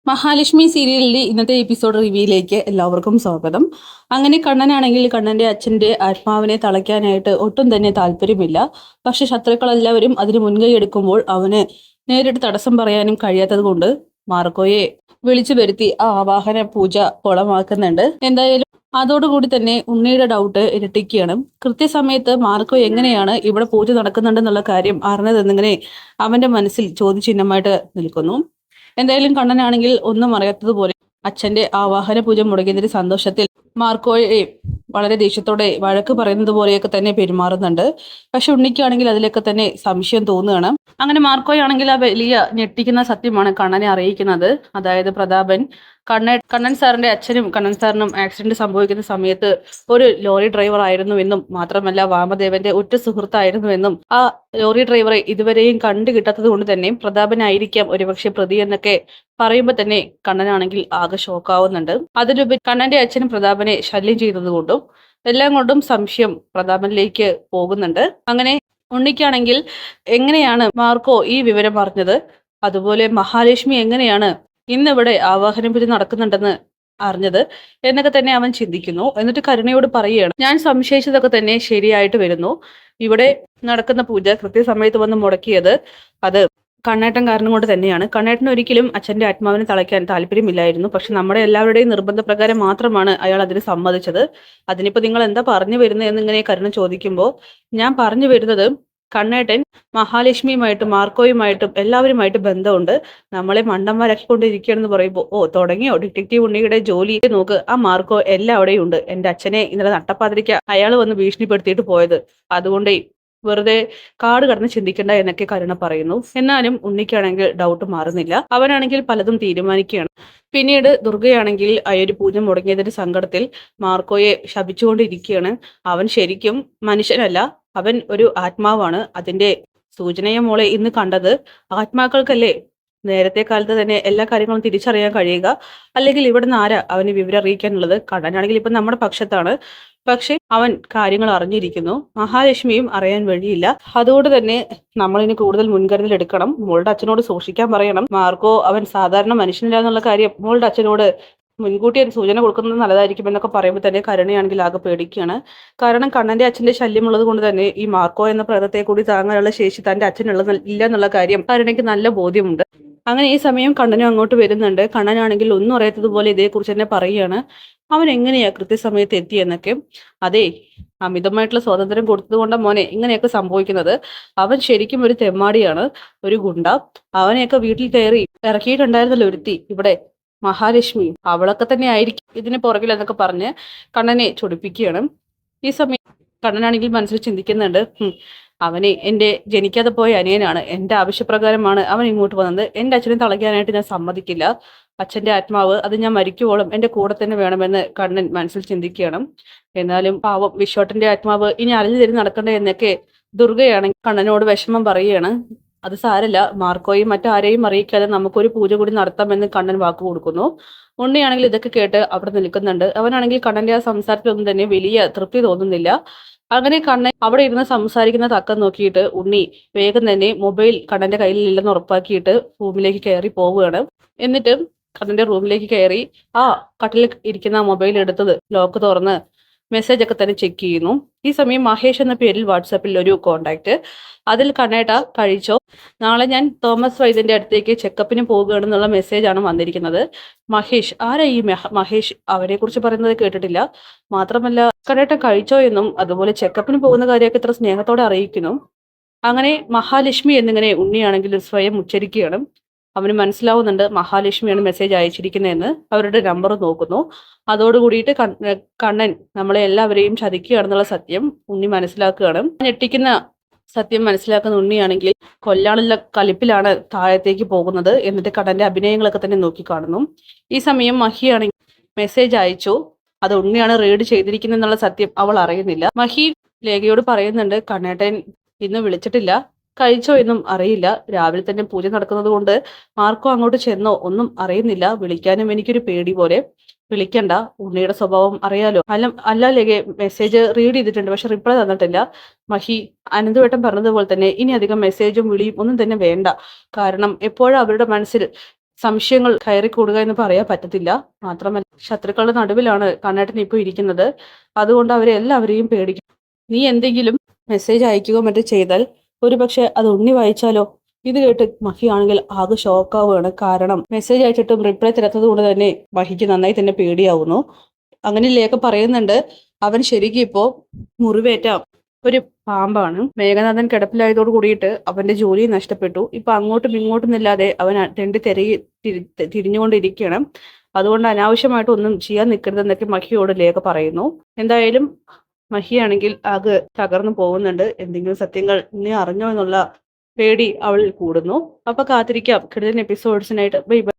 മഹാലക്ഷ്മി സീരിയലിന്റെ ഇന്നത്തെ എപ്പിസോഡ് റിവ്യൂയിലേക്ക് എല്ലാവർക്കും സ്വാഗതം. അങ്ങനെ കണ്ണനാണെങ്കിൽ കണ്ണന്റെ അച്ഛന്റെ ആത്മാവിനെ തളയ്ക്കാനായിട്ട് ഒട്ടും തന്നെ താല്പര്യമില്ല. പക്ഷെ ശത്രുക്കളെല്ലാവരും അതിന് മുൻകൈ എടുക്കുമ്പോൾ അവന് നേരിട്ട് തടസ്സം പറയാനും കഴിയാത്തത് കൊണ്ട് മാർക്കോയെ വിളിച്ചു വരുത്തി ആ ആവാഹന പൂജ കുളമാക്കുന്നുണ്ട്. എന്തായാലും അതോടുകൂടി തന്നെ ഉണ്ണിയുടെ ഡൗട്ട് ഇരട്ടിക്കുകയാണ്. കൃത്യസമയത്ത് മാർക്കോ എങ്ങനെയാണ് ഇവിടെ പൂജ നടക്കുന്നുണ്ടെന്നുള്ള കാര്യം അറിഞ്ഞതെന്നിങ്ങനെ അവന്റെ മനസ്സിൽ ചോദ്യചിഹ്നമായിട്ട് നിൽക്കുന്നു. എന്തായാലും കണ്ണനാണെങ്കിൽ ഒന്നും അറിയാത്തതുപോലെ അച്ഛന്റെ ആവാഹന പൂജ മുടങ്ങിയതിന്റെ സന്തോഷത്തിൽ മാർക്കോയെ വളരെ ദേഷ്യത്തോടെ വഴക്ക് പറയുന്നത് പോലെയൊക്കെ തന്നെ പെരുമാറുന്നുണ്ട്. പക്ഷെ ഉണ്ണിക്കാണെങ്കിൽ അതിലൊക്കെ തന്നെ സംശയം തോന്നുകയാണ്. അങ്ങനെ മാർക്കോയാണെങ്കിൽ ആ വലിയ ഞെട്ടിക്കുന്ന സത്യമാണ് കണ്ണനെ അറിയിക്കുന്നത്. അതായത് പ്രതാപൻ കണ്ണൻ സാറിന്റെ അച്ഛനും കണ്ണൻ സാറിനും ആക്സിഡന്റ് സംഭവിക്കുന്ന സമയത്ത് ഒരു ലോറി ഡ്രൈവർ ആയിരുന്നുവെന്നും മാത്രമല്ല വാമദേവന്റെ ഉറ്റ സുഹൃത്തായിരുന്നുവെന്നും ആ ലോറി ഡ്രൈവറെ ഇതുവരെയും കണ്ടു കിട്ടാത്തത് കൊണ്ട് തന്നെ പ്രതാപനായിരിക്കാം ഒരുപക്ഷെ പ്രതി എന്നൊക്കെ പറയുമ്പോൾ തന്നെ കണ്ണനാണെങ്കിൽ ആകെ ഷോക്കാവുന്നുണ്ട്. അതിലുപരി കണ്ണന്റെ അച്ഛനും പ്രതാപനെ ശല്യം ചെയ്തതുകൊണ്ടും എല്ലാം കൊണ്ടും സംശയം പ്രതാപനിലേക്ക് പോകുന്നുണ്ട്. അങ്ങനെ ഉണ്ണിക്കാണെങ്കിൽ എങ്ങനെയാണ് മാർക്കോ ഈ വിവരം അറിഞ്ഞത്, അതുപോലെ മഹാലക്ഷ്മി എങ്ങനെയാണ് ഇന്നിവിടെ ആവാഹന പൂജ നടക്കുന്നുണ്ടെന്ന് അറിഞ്ഞത് എന്നൊക്കെ തന്നെ അവൻ ചിന്തിക്കുന്നു. എന്നിട്ട് കരുണയോട് പറയുകയാണ്, ഞാൻ സംശയിച്ചതൊക്കെ തന്നെ ശരിയായിട്ട് വരുന്നു. ഇവിടെ നടക്കുന്ന പൂജ കൃത്യസമയത്ത് വന്ന് മുടക്കിയത് അത് കണ്ണേട്ടൻ കാരണം കൊണ്ട് തന്നെയാണ്. കണ്ണേട്ടന് ഒരിക്കലും അച്ഛന്റെ ആത്മാവിനെ തളയ്ക്കാൻ താല്പര്യമില്ലായിരുന്നു. പക്ഷെ നമ്മുടെ എല്ലാവരുടെയും നിർബന്ധപ്രകാരം മാത്രമാണ് അയാൾ അതിന് സമ്മതിച്ചത്. അതിനിപ്പോ നിങ്ങൾ എന്താ പറഞ്ഞു വരുന്നത് എന്നിങ്ങനെ കരുണ ചോദിക്കുമ്പോൾ ഞാൻ പറഞ്ഞു വരുന്നത് കണ്ണേട്ടൻ മഹാലക്ഷ്മിയുമായിട്ടും മാർക്കോയുമായിട്ടും എല്ലാവരുമായിട്ട് ബന്ധമുണ്ട്. നമ്മളെ മണ്ടന്മാരാക്കിക്കൊണ്ടിരിക്കുകയാണെന്ന് പറയുമ്പോൾ ഓ തുടങ്ങിയോ ഡിറ്റക്റ്റീവ് ഉണ്ണിയുടെ ജോലി നോക്ക്, ആ മാർക്കോ എല്ലാം അവിടെയും ഉണ്ട്. എന്റെ അച്ഛനെ ഇന്നലെ നട്ടപ്പാതിരിക്ക അയാൾ വന്ന് ഭീഷണിപ്പെടുത്തിയിട്ട് പോയത്. അതുകൊണ്ടേ വെറുതെ കാട് കടന്ന് ചിന്തിക്കണ്ട എന്നൊക്കെ കരുണ പറയുന്നു. എന്നാലും ഉണ്ണിക്കാണെങ്കിൽ ഡൗട്ട് മാറുന്നില്ല. അവനാണെങ്കിൽ പലതും തീരുമാനിക്കുകയാണ്. പിന്നീട് ദുർഗയാണെങ്കിൽ അയൊരു പൂജ മുടങ്ങിയതിന്റെ സങ്കടത്തിൽ മാർക്കോയെ ശപിച്ചുകൊണ്ടിരിക്കുകയാണ്. അവൻ ശരിക്കും മനുഷ്യനല്ല, അവൻ ഒരു ആത്മാവാണ്. അതിന്റെ സൂചനയെ മോളെ ഇന്ന് കണ്ടത്. ആത്മാക്കൾക്കല്ലേ നേരത്തെ കാലത്ത് തന്നെ എല്ലാ കാര്യങ്ങളും തിരിച്ചറിയാൻ കഴിയുക. അല്ലെങ്കിൽ ഇവിടുന്ന് ആരാ അവന് വിവരം അറിയിക്കാനുള്ളത്? കണ്ണനാണെങ്കിൽ ഇപ്പൊ നമ്മുടെ പക്ഷത്താണ്. പക്ഷെ അവൻ കാര്യങ്ങൾ അറിഞ്ഞിരിക്കുന്നു. മഹാലക്ഷ്മിയും അറിയാൻ വഴിയില്ല. അതുകൊണ്ട് തന്നെ നമ്മളിനി കൂടുതൽ മുൻകരുതൽ എടുക്കണം. മോളുടെ അച്ഛനോട് സൂക്ഷിക്കാൻ പറയണം. മാർക്കോ അവൻ സാധാരണ മനുഷ്യനില്ല എന്നുള്ള കാര്യം മോളുടെ അച്ഛനോട് മുൻകൂട്ടി ഒരു സൂചന കൊടുക്കുന്നത് നല്ലതായിരിക്കും എന്നൊക്കെ പറയുമ്പോൾ തന്നെ കരുണയാണെങ്കിൽ ആകെ പേടിക്കുകയാണ്. കാരണം കണ്ണന്റെ അച്ഛന്റെ ശല്യമുള്ളത് കൊണ്ട് തന്നെ ഈ മാർക്കോ എന്ന പ്രേതത്തെ കൂടി താങ്ങാനുള്ള ശേഷി തന്റെ അച്ഛനുള്ളത് ഇല്ല എന്നുള്ള കാര്യം കരുണയ്ക്ക് നല്ല ബോധ്യമുണ്ട്. അങ്ങനെ ഈ സമയം കണ്ണനും അങ്ങോട്ട് വരുന്നുണ്ട്. കണ്ണനാണെങ്കിൽ ഒന്നും അറിയാത്തതുപോലെ ഇതേക്കുറിച്ച് തന്നെ പറയുകയാണ്. അവൻ എങ്ങനെയാ കൃത്യസമയത്ത് എത്തിയെന്നൊക്കെ. അതെ, അമിതമായിട്ടുള്ള സ്വാതന്ത്ര്യം കൊടുത്തത് കൊണ്ടാ മോനെ ഇങ്ങനെയൊക്കെ സംഭവിക്കുന്നത്. അവൻ ശരിക്കും ഒരു തെമ്മാടിയാണ്, ഒരു ഗുണ്ട. അവനെയൊക്കെ വീട്ടിൽ കയറി ഇറക്കിയിട്ടുണ്ടായിരുന്നല്ലോ ഒരുത്തി ഇവിടെ, മഹാലക്ഷ്മി. അവളൊക്കെ തന്നെ ആയിരിക്കും ഇതിന് പുറകിൽ എന്നൊക്കെ പറഞ്ഞ് കണ്ണനെ ചൊടിപ്പിക്കുകയാണ്. ഈ സമയം കണ്ണനാണെങ്കിൽ മനസ്സിൽ ചിന്തിക്കുന്നുണ്ട്, അവനെ എന്റെ ജനിക്കാതെ പോയ അനിയനാണ്. എന്റെ ആവശ്യപ്രകാരമാണ് അവൻ ഇങ്ങോട്ട് വന്നത്. എന്റെ അച്ഛനെ തളയ്ക്കാനായിട്ട് ഞാൻ സമ്മതിക്കില്ല. അച്ഛന്റെ ആത്മാവ് അത് ഞാൻ മരിക്കുവോളം എന്റെ കൂടെ തന്നെ വേണമെന്ന് കണ്ണൻ മനസ്സിൽ ചിന്തിക്കുകയാണ്. എന്നാലും പാവം വിശ്വട്ടന്റെ ആത്മാവ് ഇനി അലഞ്ഞു തിരിഞ്ഞ് നടക്കണ്ടേ എന്നൊക്കെ ദുർഗയാണെങ്കിൽ കണ്ണനോട് വിഷമം പറയുകയാണ്. അത് സാരല്ല, മാർക്കോയും മറ്റാരെയും അറിയിക്കാതെ നമുക്കൊരു പൂജ കൂടി നടത്താമെന്ന് കണ്ണൻ വാക്ക് കൊടുക്കുന്നു. ഉണ്ണിയാണെങ്കിൽ ഇതൊക്കെ കേട്ട് അവിടെ നിൽക്കുന്നുണ്ട്. അവനാണെങ്കിൽ കണ്ണന്റെ ആ സംസാരത്തിലൊന്നും തന്നെ വലിയ തൃപ്തി തോന്നുന്നില്ല. അങ്ങനെ കണ്ണൻ അവിടെ ഇരുന്ന് സംസാരിക്കുന്ന തക്കം നോക്കിയിട്ട് ഉണ്ണി വേഗം തന്നെ മൊബൈൽ കണ്ണന്റെ കയ്യിൽ ഇല്ലെന്ന് ഉറപ്പാക്കിയിട്ട് റൂമിലേക്ക് കയറി പോവുകയാണ്. എന്നിട്ട് കണ്ണന്റെ റൂമിലേക്ക് കയറി ആ കട്ടിൽ ഇരിക്കുന്ന മൊബൈൽ എടുത്തത് ലോക്ക് തുറന്ന് മെസ്സേജ് ഒക്കെ തന്നെ ചെക്ക് ചെയ്യുന്നു. ഈ സമയം മഹേഷ് എന്ന പേരിൽ വാട്സാപ്പിൽ ഒരു കോണ്ടാക്ട്. അതിൽ കണ്ണേട്ട കഴിച്ചോ, നാളെ ഞാൻ തോമസ് വൈദ്യന്റെ അടുത്തേക്ക് ചെക്കപ്പിന് പോകുകയാണെന്നുള്ള മെസ്സേജാണ് വന്നിരിക്കുന്നത്. മഹേഷ് ആരാ ഈ മഹേഷ്? അവരെ കുറിച്ച് പറയുന്നത് കേട്ടിട്ടില്ല. മാത്രമല്ല കണ്ണേട്ട കഴിച്ചോ എന്നും അതുപോലെ ചെക്കപ്പിന് പോകുന്ന കാര്യമൊക്കെ ഇത്ര സ്നേഹത്തോടെ അറിയിക്കുന്നു. അങ്ങനെ മഹാലക്ഷ്മി എന്നിങ്ങനെ ഉണ്ണിയാണെങ്കിൽ സ്വയം ഉച്ചരിക്കുകയാണ്. അവന് മനസ്സിലാവുന്നുണ്ട് മഹാലക്ഷ്മിയാണ് മെസ്സേജ് അയച്ചിരിക്കുന്നതെന്ന്. അവരുടെ നമ്പർ നോക്കുന്നു. അതോടുകൂടിയിട്ട് കണ്ണൻ നമ്മളെ എല്ലാവരെയും ചതിക്കുകയാണെന്നുള്ള സത്യം ഉണ്ണി മനസ്സിലാക്കുകയാണ്. ഞെട്ടിക്കുന്ന സത്യം മനസ്സിലാക്കുന്ന ഉണ്ണിയാണെങ്കിൽ കൊല്ലാനുള്ള കലിപ്പിലാണ് താഴത്തേക്ക് പോകുന്നത്. എന്നിട്ട് കണ്ണന്റെ അഭിനയങ്ങളൊക്കെ തന്നെ നോക്കി കാണുന്നു. ഈ സമയം മഹിയാണെങ്കിൽ മെസ്സേജ് അയച്ചു. അത് ഉണ്ണിയാണ് റീഡ് ചെയ്തിരിക്കുന്നതെന്നുള്ള സത്യം അവൾ അറിയുന്നില്ല. മഹി ലേഖയോട് പറയുന്നുണ്ട്, കണ്ണേട്ടൻ ഇന്ന് വിളിച്ചിട്ടില്ല, കഴിച്ചോ എന്നും അറിയില്ല. രാവിലെ തന്നെ പൂജ നടക്കുന്നത് കൊണ്ട് മാർക്കോ അങ്ങോട്ട് ചെന്നോ ഒന്നും അറിയുന്നില്ല. വിളിക്കാനും എനിക്കൊരു പേടി പോലെ. വിളിക്കണ്ട, ഉണ്ണിയുടെ സ്വഭാവം അറിയാലോ. അല്ല ലേഖ, മെസ്സേജ് റീഡ് ചെയ്തിട്ടുണ്ട്, പക്ഷെ റിപ്ലൈ തന്നിട്ടില്ല. മഹി അനന്തവേട്ടൻ പറഞ്ഞതുപോലെ തന്നെ ഇനി അധികം മെസ്സേജും വിളിയും ഒന്നും തന്നെ വേണ്ട. കാരണം എപ്പോഴും അവരുടെ മനസ്സിൽ സംശയങ്ങൾ കയറിക്കൂടുക എന്ന് പറയാൻ പറ്റത്തില്ല. മാത്രമല്ല ശത്രുക്കളുടെ നടുവിലാണ് കണ്ണേട്ടൻ ഇപ്പോൾ ഇരിക്കുന്നത്. അതുകൊണ്ട് അവരെ എല്ലാവരെയും പേടിക്കും. നീ എന്തെങ്കിലും മെസ്സേജ് അയക്കുകയോ മറ്റോ ചെയ്താൽ ഒരുപക്ഷെ അത് ഉണ്ണി വായിച്ചാലോ? ഇത് കേട്ട് മഹിയാണെങ്കിൽ ആകെ ഷോക്കാവുകയാണ്. കാരണം മെസ്സേജ് അയച്ചിട്ടും റിപ്ലൈ തരാത്തത് കൊണ്ട് തന്നെ മഹിക്ക് നന്നായി തന്നെ പേടിയാവുന്നു. അങ്ങനെ ലേഖ പറയുന്നുണ്ട്, അവൻ ശരിക്കും ഇപ്പോ മുറിവേറ്റ ഒരു പാമ്പാണ്. മേഘനാഥൻ കിടപ്പിലായതോട് കൂടിയിട്ട് അവന്റെ ജോലി നഷ്ടപ്പെട്ടു. ഇപ്പൊ അങ്ങോട്ടും ഇങ്ങോട്ടും ഇല്ലാതെ അവൻ തെണ്ടി തിരിഞ്ഞുകൊണ്ടിരിക്കണം. അതുകൊണ്ട് അനാവശ്യമായിട്ട് ഒന്നും ചെയ്യാൻ നിൽക്കരുതെന്നൊക്കെ മഹിയോട് ലേഖ പറയുന്നു. എന്തായാലും മഹിയാണെങ്കിൽ ആകെ തകർന്നു പോകുന്നുണ്ട്. എന്തെങ്കിലും സത്യങ്ങൾ നീ അറിഞ്ഞോ എന്നുള്ള പേടി അവൾ കൂടുന്നു. അപ്പൊ കാത്തിരിക്കാം കിടലൻ എപ്പിസോഡ്സിനായിട്ട്. Bye bye.